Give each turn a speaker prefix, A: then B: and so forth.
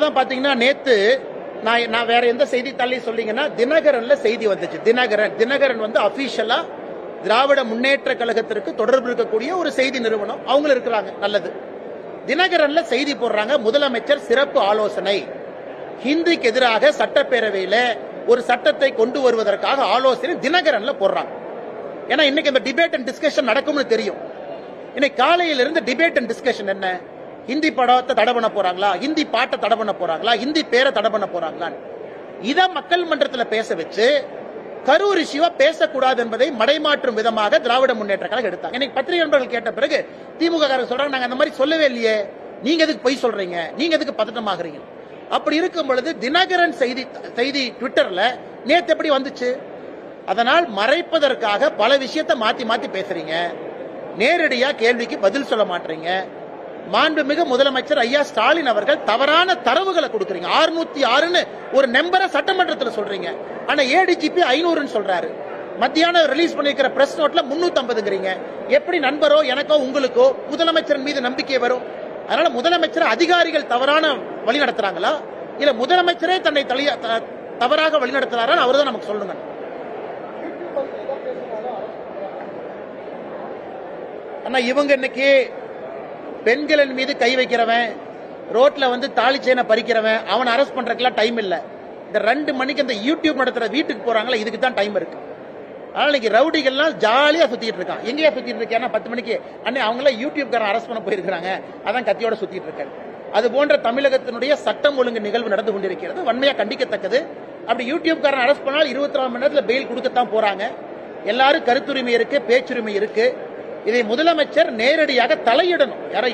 A: தான் பாத்தீங்கன்னா நேத்து நான் வேற எந்த செய்தித்தாளையும் சொல்றீங்கன்னா தினகரன்ல செய்தி வந்துச்சு. தினகரன் வந்து அபிஷியலா திராவிட முன்னேற்ற கழகத்திற்கு தொடர்பு இருக்கக்கூடிய ஒரு செய்தி நிறுவனம், அவங்க இருக்கிறாங்க, நல்லது. தினகரன்ல செய்தி போடுறாங்க, முதலமைச்சர் சிறப்பு ஆலோசனை, ஹிந்திக்கு எதிராக சட்டப்பேரவையில ஒரு சட்டத்தை கொண்டு வருவதற்காக ஆலோசனை தினகரன்ல போடுறாங்க. ஏன்னா இன்னைக்கு இந்த டிபேட் அண்ட் டிஸ்கஷன் நடக்கும்னு தெரியும். இன்னைக்கு காலையில இருந்து டிபேட் அண்ட் டிஸ்கஷன் என்ன? ஹிந்தி படத்தை தடை பண்ண போறாங்களா, ஹிந்தி பாட்டை தடை பண்ண போறாங்களா, ஹிந்தி பேரை தடை பண்ண போறாங்களா? இத மக்கள் மன்றத்தில் பேச வச்சு கரூர் இஷ்யூவா பேசக்கூடாது என்பதை மடைமாற்றும் விதமாக திராவிட முன்னேற்ற கழகம் எடுத்தாங்க. இன்னைக்கு பத்திரிகை நண்பர்கள் கேட்ட பிறகு திமுக சொல்றாங்க, நாங்க அந்த மாதிரி சொல்லவே இல்லையே, நீங்க எதுக்கு பொய் சொல்றீங்க, நீங்க எதுக்கு பதட்டமாகறீங்க? அப்படி இருக்கும் பொழுது தினகரன் செய்தி ட்விட்டர்ல நேத்து எப்படி வந்துச்சு? அதனால் மறைப்பதற்காக பல விஷயத்தை மாத்தி மாத்தி பேசுறீங்க, நேரடியா கேள்விக்கு பதில் சொல்ல மாட்டீங்க. மாண்புமிகு முதலமைச்சர் ஐயா ஸ்டாலின் அவர்கள் தவறான தரவுகளை கொடுக்கறீங்க. 606 ஒரு நம்பரை சட்டமன்றத்தில் சொல்றீங்க, ஆனா ஏடிஜிபி 500 சொல்றாரு. மத்தியானம் ரிலீஸ் பண்ணிருக்கிற பிரஸ் நோட்ல 350ங்கிறீங்க. எப்படி நண்பரோ எனக்கோ உங்களுக்கோ முதலமைச்சர் மீது நம்பிக்கை வரும்? அதனால முதலமைச்சர் அதிகாரிகள் தவறான வழி நடத்துறாங்களா, இல்ல முதலமைச்சரே தன்னை தவறாக வழி நடத்துறாரா? அவர்தான் நமக்கு சொல்லுங்க. ஆனா இவங்க இன்னைக்கு பெண்களின் மீது கை வைக்கிறவன், ரோட்ல வந்து தாலி செயினை பறிக்கிறவன், அவன் அரெஸ்ட் பண்றதுக்குலாம் டைம் இல்ல. இந்த 2 மணிக்கு இந்த யூடியூப் நடத்துற வீட்டுக்கு போறாங்களா, இதுக்கு தான் டைம் இருக்கு. அதனால இன்னைக்கு ரவுடிகள்லாம் ஜாலியா சுத்திட்டு இருக்கான். எங்கேயா சுத்திட்டு இருக்கேன்னா 10 மணிக்கு அண்ணே அவங்க எல்லாம் யூடியூப்காரன் அரெஸ்ட் பண்ண போயிருக்காங்க, அதான் கத்தியோட சுத்திட்டு இருக்காரு. அது போன்ற தமிழகத்தினுடைய சட்டம் ஒழுங்கு நிகழ்வு நடந்து கொண்டிருக்கிறது, வன்மையா கண்டிக்கத்தக்கது. அப்படி யூடியூப்காரன் அரெஸ்ட் பண்ணால் 24 மணி நேரத்தில் பெயில் கொடுக்கத்தான் போறாங்க. எல்லாரும் கருத்துரிமை இருக்கு, பேச்சுரிமை இருக்கு. இதை முதலமைச்சர் நேரடியாக தலையிடணும். யாரை